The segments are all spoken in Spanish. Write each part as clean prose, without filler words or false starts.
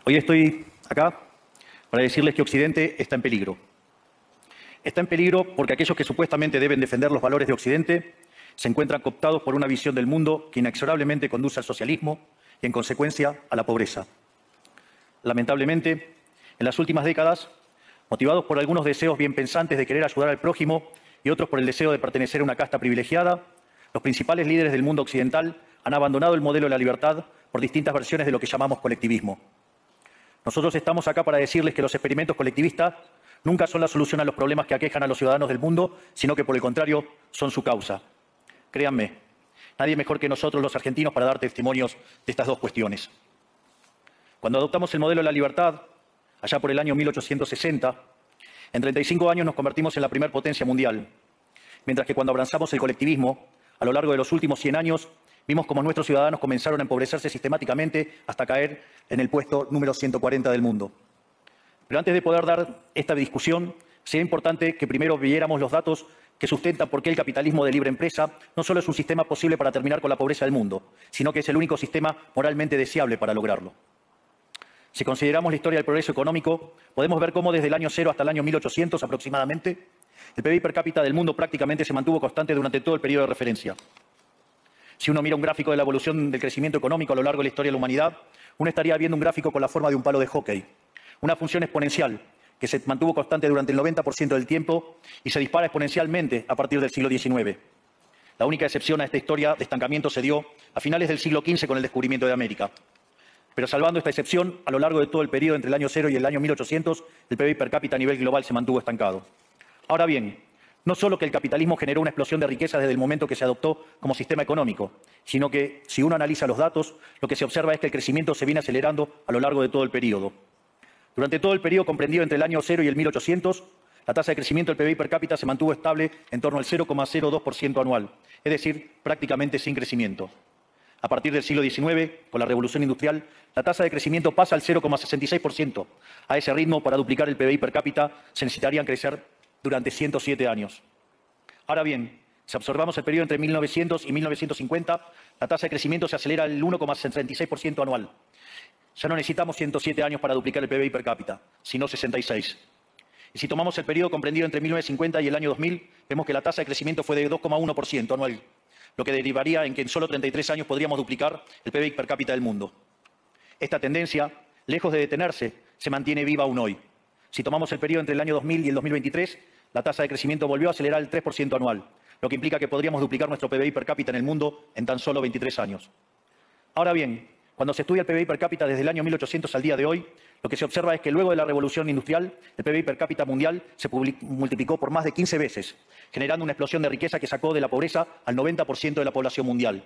Hoy estoy acá para decirles que Occidente está en peligro. Está en peligro porque aquellos que supuestamente deben defender los valores de Occidente se encuentran cooptados por una visión del mundo que inexorablemente conduce al socialismo y, en consecuencia, a la pobreza. Lamentablemente, en las últimas décadas, motivados por algunos deseos bien pensantes de querer ayudar al prójimo y otros por el deseo de pertenecer a una casta privilegiada, los principales líderes del mundo occidental han abandonado el modelo de la libertad por distintas versiones de lo que llamamos colectivismo. Nosotros estamos acá para decirles que los experimentos colectivistas nunca son la solución a los problemas que aquejan a los ciudadanos del mundo, sino que, por el contrario, son su causa. Créanme, nadie mejor que nosotros los argentinos para dar testimonios de estas dos cuestiones. Cuando adoptamos el modelo de la libertad, allá por el año 1860, en 35 años nos convertimos en la primera potencia mundial, mientras que cuando abrazamos el colectivismo, a lo largo de los últimos 100 años, vimos cómo nuestros ciudadanos comenzaron a empobrecerse sistemáticamente hasta caer en el puesto número 140 del mundo. Pero antes de poder dar esta discusión, sería importante que primero viéramos los datos que sustentan por qué el capitalismo de libre empresa no solo es un sistema posible para terminar con la pobreza del mundo, sino que es el único sistema moralmente deseable para lograrlo. Si consideramos la historia del progreso económico, podemos ver cómo desde el año 0 hasta el año 1800 aproximadamente, el PBI per cápita del mundo prácticamente se mantuvo constante durante todo el periodo de referencia. Si uno mira un gráfico de la evolución del crecimiento económico a lo largo de la historia de la humanidad, uno estaría viendo un gráfico con la forma de un palo de hockey, una función exponencial que se mantuvo constante durante el 90% del tiempo y se dispara exponencialmente a partir del siglo XIX. La única excepción a esta historia de estancamiento se dio a finales del siglo XV con el descubrimiento de América. Pero salvando esta excepción, a lo largo de todo el periodo entre el año 0 y el año 1800, el PBI per cápita a nivel global se mantuvo estancado. Ahora bien, no solo que el capitalismo generó una explosión de riqueza desde el momento que se adoptó como sistema económico, sino que, si uno analiza los datos, lo que se observa es que el crecimiento se viene acelerando a lo largo de todo el periodo. Durante todo el periodo comprendido entre el año 0 y el 1800, la tasa de crecimiento del PBI per cápita se mantuvo estable en torno al 0,02% anual, es decir, prácticamente sin crecimiento. A partir del siglo XIX, con la revolución industrial, la tasa de crecimiento pasa al 0,66%. A ese ritmo, para duplicar el PBI per cápita, se necesitarían crecer durante 107 años. Ahora bien, si observamos el periodo entre 1900 y 1950, la tasa de crecimiento se acelera al 1,36% anual. Ya no necesitamos 107 años para duplicar el PBI per cápita, sino 66. Y si tomamos el periodo comprendido entre 1950 y el año 2000, vemos que la tasa de crecimiento fue de 2,1% anual, lo que derivaría en que en solo 33 años podríamos duplicar el PBI per cápita del mundo. Esta tendencia, lejos de detenerse, se mantiene viva aún hoy. Si tomamos el periodo entre el año 2000 y el 2023, la tasa de crecimiento volvió a acelerar el 3% anual, lo que implica que podríamos duplicar nuestro PBI per cápita en el mundo en tan solo 23 años. Ahora bien, cuando se estudia el PBI per cápita desde el año 1800 al día de hoy, lo que se observa es que luego de la revolución industrial, el PBI per cápita mundial se multiplicó por más de 15 veces, generando una explosión de riqueza que sacó de la pobreza al 90% de la población mundial.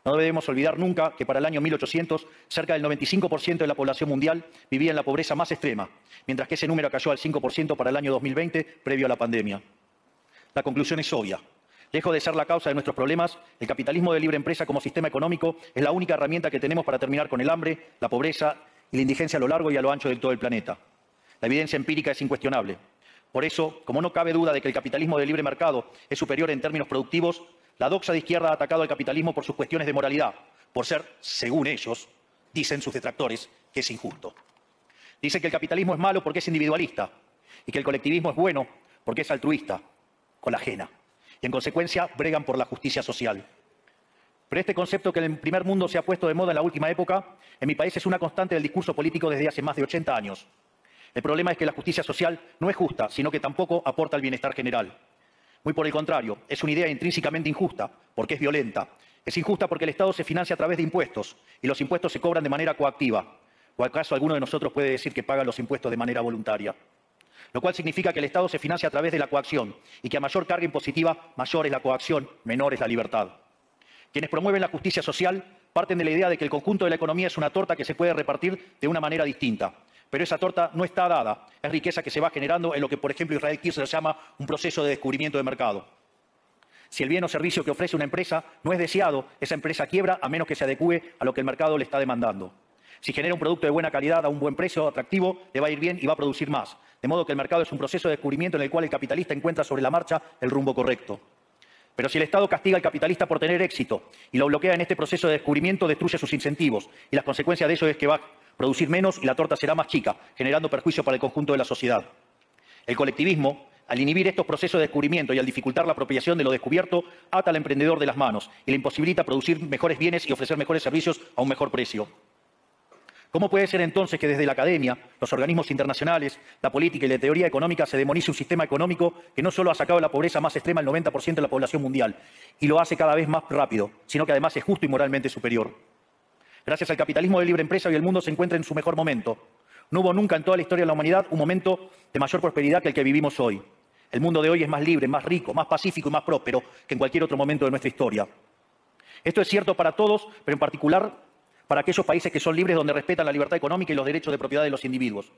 No debemos olvidar nunca que para el año 1800, cerca del 95% de la población mundial vivía en la pobreza más extrema, mientras que ese número cayó al 5% para el año 2020, previo a la pandemia. La conclusión es obvia. Lejos de ser la causa de nuestros problemas, el capitalismo de libre empresa como sistema económico es la única herramienta que tenemos para terminar con el hambre, la pobreza y la indigencia a lo largo y a lo ancho de todo el planeta. La evidencia empírica es incuestionable. Por eso, como no cabe duda de que el capitalismo de libre mercado es superior en términos productivos, la doxa de izquierda ha atacado al capitalismo por sus cuestiones de moralidad, por ser, según ellos, dicen sus detractores, que es injusto. Dicen que el capitalismo es malo porque es individualista y que el colectivismo es bueno porque es altruista, con la ajena. Y en consecuencia bregan por la justicia social. Pero este concepto que en el primer mundo se ha puesto de moda en la última época, en mi país es una constante del discurso político desde hace más de 80 años. El problema es que la justicia social no es justa, sino que tampoco aporta al bienestar general. Muy por el contrario, es una idea intrínsecamente injusta, porque es violenta. Es injusta porque el Estado se financia a través de impuestos, y los impuestos se cobran de manera coactiva. ¿O acaso alguno de nosotros puede decir que paga los impuestos de manera voluntaria? Lo cual significa que el Estado se financia a través de la coacción, y que a mayor carga impositiva, mayor es la coacción, menor es la libertad. Quienes promueven la justicia social parten de la idea de que el conjunto de la economía es una torta que se puede repartir de una manera distinta. Pero esa torta no está dada, es riqueza que se va generando en lo que, por ejemplo, Israel Kirchner llama un proceso de descubrimiento de mercado. Si el bien o servicio que ofrece una empresa no es deseado, esa empresa quiebra a menos que se adecue a lo que el mercado le está demandando. Si genera un producto de buena calidad a un buen precio atractivo, le va a ir bien y va a producir más. De modo que el mercado es un proceso de descubrimiento en el cual el capitalista encuentra sobre la marcha el rumbo correcto. Pero si el Estado castiga al capitalista por tener éxito y lo bloquea en este proceso de descubrimiento, destruye sus incentivos. Y las consecuencias de eso es que va producir menos y la torta será más chica, generando perjuicio para el conjunto de la sociedad. El colectivismo, al inhibir estos procesos de descubrimiento y al dificultar la apropiación de lo descubierto, ata al emprendedor de las manos y le imposibilita producir mejores bienes y ofrecer mejores servicios a un mejor precio. ¿Cómo puede ser entonces que desde la academia, los organismos internacionales, la política y la teoría económica se demonice un sistema económico que no solo ha sacado de la pobreza más extrema al 90% de la población mundial y lo hace cada vez más rápido, sino que además es justo y moralmente superior? Gracias al capitalismo de libre empresa, hoy el mundo se encuentra en su mejor momento. No hubo nunca en toda la historia de la humanidad un momento de mayor prosperidad que el que vivimos hoy. El mundo de hoy es más libre, más rico, más pacífico y más próspero que en cualquier otro momento de nuestra historia. Esto es cierto para todos, pero en particular para aquellos países que son libres donde respetan la libertad económica y los derechos de propiedad de los individuos.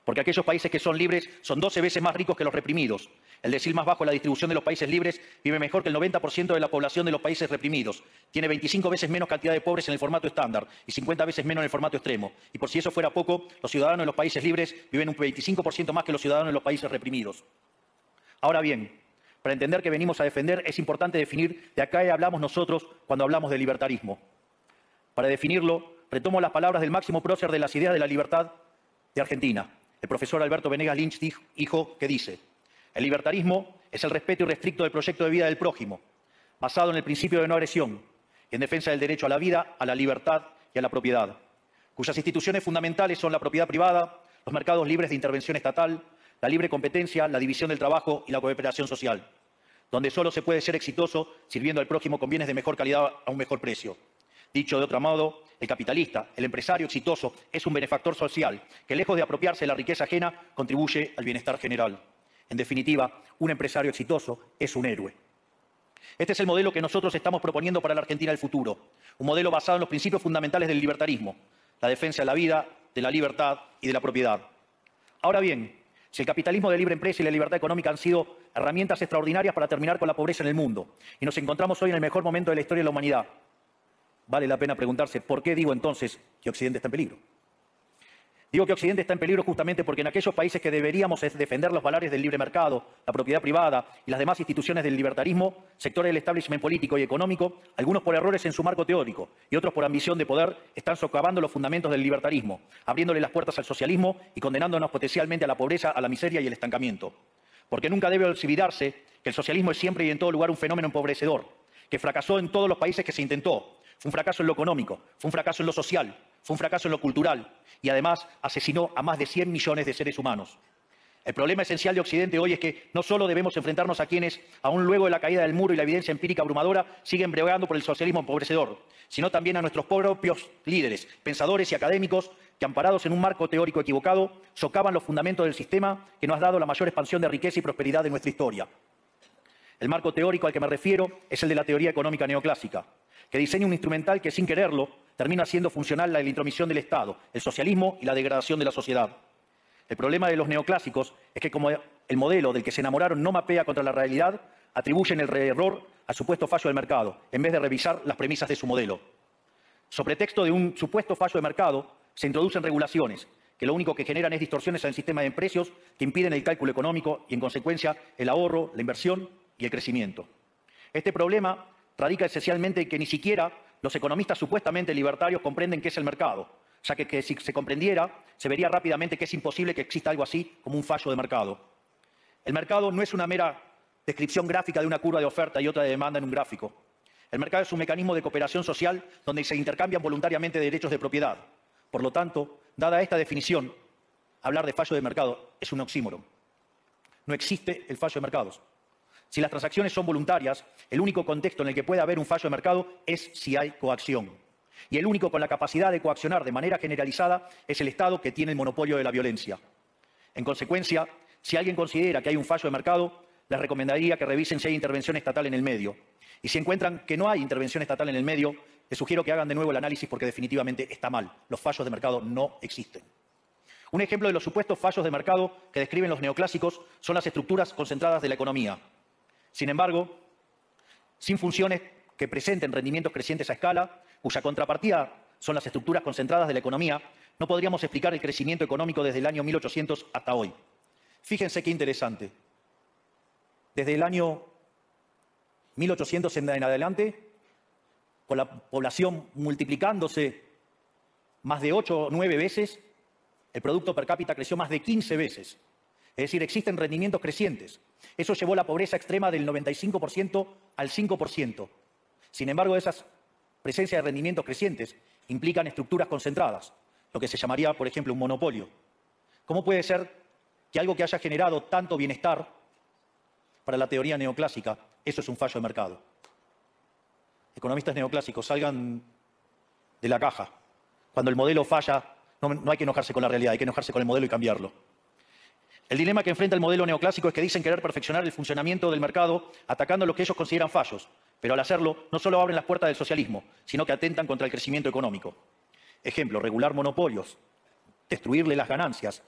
Porque aquellos países que son libres son 12 veces más ricos que los reprimidos. El decil más bajo en la distribución de los países libres vive mejor que el 90% de la población de los países reprimidos. Tiene 25 veces menos cantidad de pobres en el formato estándar y 50 veces menos en el formato extremo. Y por si eso fuera poco, los ciudadanos de los países libres viven un 25% más que los ciudadanos de los países reprimidos. Ahora bien, para entender qué venimos a defender es importante definir de acá hablamos nosotros cuando hablamos de libertarismo. Para definirlo, retomo las palabras del máximo prócer de las ideas de la libertad de Argentina, el profesor Alberto Venegas Lynch, hijo, que dice: el libertarismo es el respeto irrestricto del proyecto de vida del prójimo, basado en el principio de no agresión y en defensa del derecho a la vida, a la libertad y a la propiedad, cuyas instituciones fundamentales son la propiedad privada, los mercados libres de intervención estatal, la libre competencia, la división del trabajo y la cooperación social, donde solo se puede ser exitoso sirviendo al prójimo con bienes de mejor calidad a un mejor precio. Dicho de otro modo, el capitalista, el empresario exitoso, es un benefactor social que, lejos de apropiarse de la riqueza ajena, contribuye al bienestar general. En definitiva, un empresario exitoso es un héroe. Este es el modelo que nosotros estamos proponiendo para la Argentina del futuro, un modelo basado en los principios fundamentales del libertarismo, la defensa de la vida, de la libertad y de la propiedad. Ahora bien, si el capitalismo de libre empresa y la libertad económica han sido herramientas extraordinarias para terminar con la pobreza en el mundo, y nos encontramos hoy en el mejor momento de la historia de la humanidad, vale la pena preguntarse por qué digo entonces que Occidente está en peligro. Digo que Occidente está en peligro justamente porque en aquellos países que deberíamos defender los valores del libre mercado, la propiedad privada y las demás instituciones del libertarismo, sectores del establishment político y económico, algunos por errores en su marco teórico y otros por ambición de poder, están socavando los fundamentos del libertarismo, abriéndole las puertas al socialismo y condenándonos potencialmente a la pobreza, a la miseria y el estancamiento. Porque nunca debe olvidarse que el socialismo es siempre y en todo lugar un fenómeno empobrecedor, que fracasó en todos los países que se intentó. Fue un fracaso en lo económico, fue un fracaso en lo social, fue un fracaso en lo cultural y además asesinó a más de 100 millones de seres humanos. El problema esencial de Occidente hoy es que no solo debemos enfrentarnos a quienes, aún luego de la caída del muro y la evidencia empírica abrumadora, siguen bregando por el socialismo empobrecedor, sino también a nuestros propios líderes, pensadores y académicos que, amparados en un marco teórico equivocado, socavan los fundamentos del sistema que nos ha dado la mayor expansión de riqueza y prosperidad de nuestra historia. El marco teórico al que me refiero es el de la teoría económica neoclásica, que diseña un instrumental que, sin quererlo, termina haciendo funcional la intromisión del Estado, el socialismo y la degradación de la sociedad. El problema de los neoclásicos es que, como el modelo del que se enamoraron no mapea contra la realidad, atribuyen el error al supuesto fallo del mercado, en vez de revisar las premisas de su modelo. Sobre pretexto de un supuesto fallo de mercado, se introducen regulaciones, que lo único que generan es distorsiones en el sistema de precios que impiden el cálculo económico y, en consecuencia, el ahorro, la inversión y el crecimiento. Este problema radica esencialmente en que ni siquiera los economistas supuestamente libertarios comprenden qué es el mercado, ya que si se comprendiera, se vería rápidamente que es imposible que exista algo así como un fallo de mercado. El mercado no es una mera descripción gráfica de una curva de oferta y otra de demanda en un gráfico. El mercado es un mecanismo de cooperación social donde se intercambian voluntariamente derechos de propiedad. Por lo tanto, dada esta definición, hablar de fallo de mercado es un oxímoron. No existe el fallo de mercados. Si las transacciones son voluntarias, el único contexto en el que puede haber un fallo de mercado es si hay coacción. Y el único con la capacidad de coaccionar de manera generalizada es el Estado, que tiene el monopolio de la violencia. En consecuencia, si alguien considera que hay un fallo de mercado, les recomendaría que revisen si hay intervención estatal en el medio. Y si encuentran que no hay intervención estatal en el medio, les sugiero que hagan de nuevo el análisis porque definitivamente está mal. Los fallos de mercado no existen. Un ejemplo de los supuestos fallos de mercado que describen los neoclásicos son las estructuras concentradas de la economía. Sin embargo, sin funciones que presenten rendimientos crecientes a escala, cuya contrapartida son las estructuras concentradas de la economía, no podríamos explicar el crecimiento económico desde el año 1800 hasta hoy. Fíjense qué interesante. Desde el año 1800 en adelante, con la población multiplicándose más de 8 o 9 veces, el producto per cápita creció más de 15 veces. Es decir, existen rendimientos crecientes. Eso llevó la pobreza extrema del 95% al 5%. Sin embargo, esas presencias de rendimientos crecientes implican estructuras concentradas, lo que se llamaría, por ejemplo, un monopolio. ¿Cómo puede ser que algo que haya generado tanto bienestar para la teoría neoclásica, eso es un fallo de mercado? Economistas neoclásicos, salgan de la caja. Cuando el modelo falla, no hay que enojarse con la realidad, hay que enojarse con el modelo y cambiarlo. El dilema que enfrenta el modelo neoclásico es que dicen querer perfeccionar el funcionamiento del mercado atacando lo que ellos consideran fallos, pero al hacerlo no solo abren las puertas del socialismo, sino que atentan contra el crecimiento económico. Ejemplo, regular monopolios, destruirle las ganancias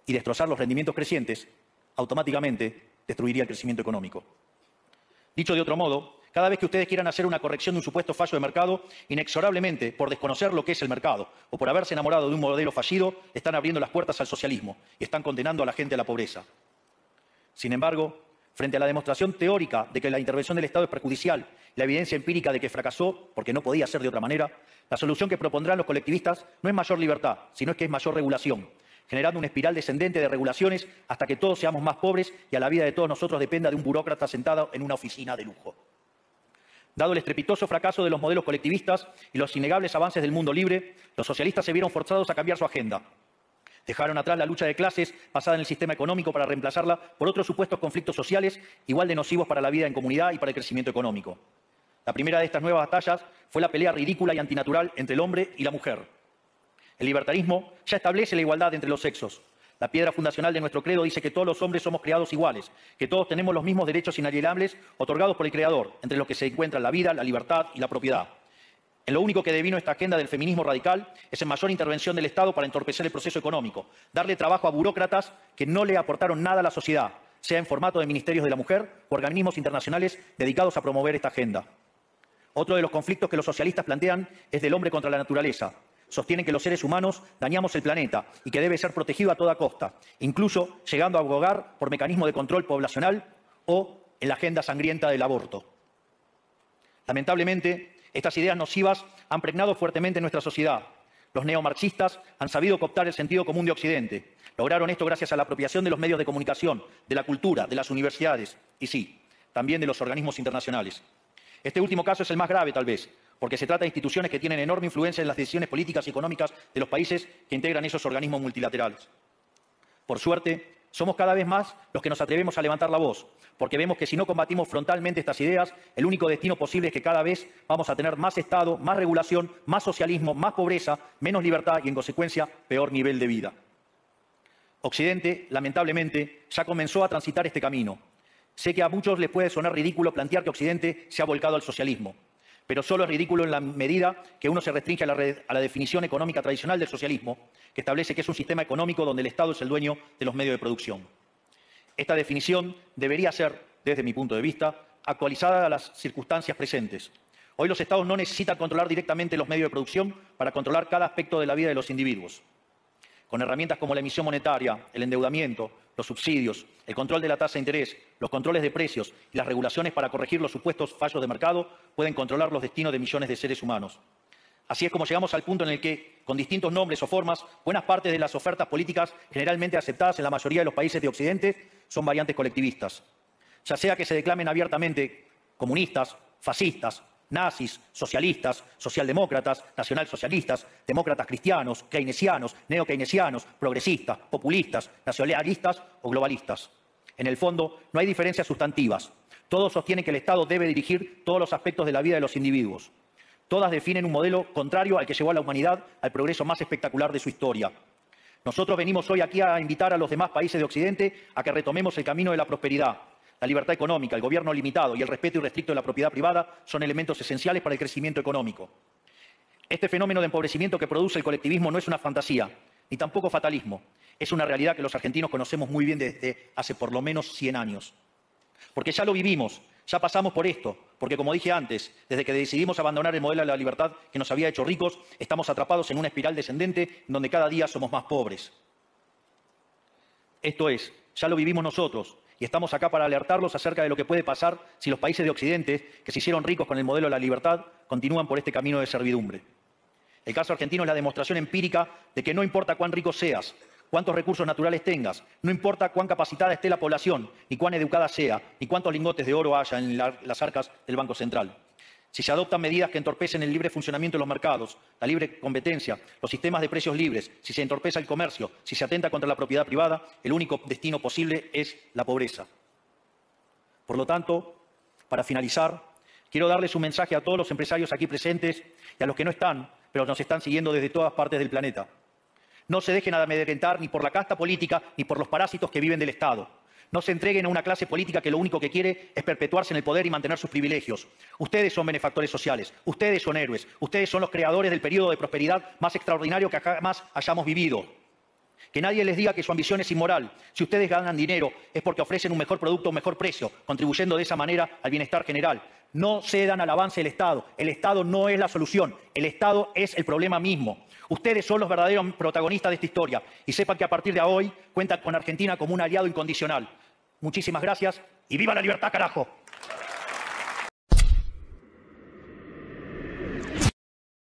y destrozar los rendimientos crecientes, automáticamente destruiría el crecimiento económico. Dicho de otro modo, cada vez que ustedes quieran hacer una corrección de un supuesto fallo de mercado, inexorablemente, por desconocer lo que es el mercado o por haberse enamorado de un modelo fallido, están abriendo las puertas al socialismo y están condenando a la gente a la pobreza. Sin embargo, frente a la demostración teórica de que la intervención del Estado es perjudicial y la evidencia empírica de que fracasó porque no podía ser de otra manera, la solución que propondrán los colectivistas no es mayor libertad, sino que es mayor regulación, generando una espiral descendente de regulaciones hasta que todos seamos más pobres y a la vida de todos nosotros dependa de un burócrata sentado en una oficina de lujo. Dado el estrepitoso fracaso de los modelos colectivistas y los innegables avances del mundo libre, los socialistas se vieron forzados a cambiar su agenda. Dejaron atrás la lucha de clases basada en el sistema económico para reemplazarla por otros supuestos conflictos sociales igual de nocivos para la vida en comunidad y para el crecimiento económico. La primera de estas nuevas batallas fue la pelea ridícula y antinatural entre el hombre y la mujer. El libertarismo ya establece la igualdad entre los sexos. La piedra fundacional de nuestro credo dice que todos los hombres somos creados iguales, que todos tenemos los mismos derechos inalienables otorgados por el Creador, entre los que se encuentran la vida, la libertad y la propiedad. En lo único que devino esta agenda del feminismo radical es en mayor intervención del Estado para entorpecer el proceso económico, darle trabajo a burócratas que no le aportaron nada a la sociedad, sea en formato de ministerios de la mujer o organismos internacionales dedicados a promover esta agenda. Otro de los conflictos que los socialistas plantean es del hombre contra la naturaleza. Sostienen que los seres humanos dañamos el planeta y que debe ser protegido a toda costa, incluso llegando a abogar por mecanismos de control poblacional o en la agenda sangrienta del aborto. Lamentablemente, estas ideas nocivas han pregnado fuertemente en nuestra sociedad. Los neomarxistas han sabido cooptar el sentido común de Occidente. Lograron esto gracias a la apropiación de los medios de comunicación, de la cultura, de las universidades y sí, también de los organismos internacionales. Este último caso es el más grave, tal vez, porque se trata de instituciones que tienen enorme influencia en las decisiones políticas y económicas de los países que integran esos organismos multilaterales. Por suerte, somos cada vez más los que nos atrevemos a levantar la voz, porque vemos que si no combatimos frontalmente estas ideas, el único destino posible es que cada vez vamos a tener más Estado, más regulación, más socialismo, más pobreza, menos libertad y, en consecuencia, peor nivel de vida. Occidente, lamentablemente, ya comenzó a transitar este camino. Sé que a muchos les puede sonar ridículo plantear que Occidente se ha volcado al socialismo, pero solo es ridículo en la medida que uno se restringe a la definición económica tradicional del socialismo, que establece que es un sistema económico donde el Estado es el dueño de los medios de producción. Esta definición debería ser, desde mi punto de vista, actualizada a las circunstancias presentes. Hoy los Estados no necesitan controlar directamente los medios de producción para controlar cada aspecto de la vida de los individuos. Con herramientas como la emisión monetaria, el endeudamiento, los subsidios, el control de la tasa de interés, los controles de precios y las regulaciones para corregir los supuestos fallos de mercado, pueden controlar los destinos de millones de seres humanos. Así es como llegamos al punto en el que, con distintos nombres o formas, buenas partes de las ofertas políticas generalmente aceptadas en la mayoría de los países de Occidente son variantes colectivistas. Ya sea que se declamen abiertamente comunistas, fascistas, nazis, socialistas, socialdemócratas, nacionalsocialistas, demócratas cristianos, keynesianos, neokeynesianos, progresistas, populistas, nacionalistas o globalistas. En el fondo, no hay diferencias sustantivas. Todos sostienen que el Estado debe dirigir todos los aspectos de la vida de los individuos. Todas definen un modelo contrario al que llevó a la humanidad al progreso más espectacular de su historia. Nosotros venimos hoy aquí a invitar a los demás países de Occidente a que retomemos el camino de la prosperidad. La libertad económica, el gobierno limitado y el respeto irrestricto de la propiedad privada son elementos esenciales para el crecimiento económico. Este fenómeno de empobrecimiento que produce el colectivismo no es una fantasía, ni tampoco fatalismo. Es una realidad que los argentinos conocemos muy bien desde hace por lo menos 100 años. Porque ya lo vivimos, ya pasamos por esto, porque como dije antes, desde que decidimos abandonar el modelo de la libertad que nos había hecho ricos, estamos atrapados en una espiral descendente donde cada día somos más pobres. Esto es, ya lo vivimos nosotros. Y estamos acá para alertarlos acerca de lo que puede pasar si los países de Occidente, que se hicieron ricos con el modelo de la libertad, continúan por este camino de servidumbre. El caso argentino es la demostración empírica de que no importa cuán rico seas, cuántos recursos naturales tengas, no importa cuán capacitada esté la población, ni cuán educada sea, ni cuántos lingotes de oro haya en las arcas del Banco Central. Si se adoptan medidas que entorpecen el libre funcionamiento de los mercados, la libre competencia, los sistemas de precios libres, si se entorpece el comercio, si se atenta contra la propiedad privada, el único destino posible es la pobreza. Por lo tanto, para finalizar, quiero darles un mensaje a todos los empresarios aquí presentes y a los que no están, pero nos están siguiendo desde todas partes del planeta. No se dejen amedrentar ni por la casta política ni por los parásitos que viven del Estado. No se entreguen a una clase política que lo único que quiere es perpetuarse en el poder y mantener sus privilegios. Ustedes son benefactores sociales, ustedes son héroes, ustedes son los creadores del periodo de prosperidad más extraordinario que jamás hayamos vivido. Que nadie les diga que su ambición es inmoral. Si ustedes ganan dinero es porque ofrecen un mejor producto a un mejor precio, contribuyendo de esa manera al bienestar general. No cedan al avance del Estado. El Estado no es la solución. El Estado es el problema mismo. Ustedes son los verdaderos protagonistas de esta historia y sepan que a partir de hoy cuentan con Argentina como un aliado incondicional. Muchísimas gracias y ¡viva la libertad, carajo!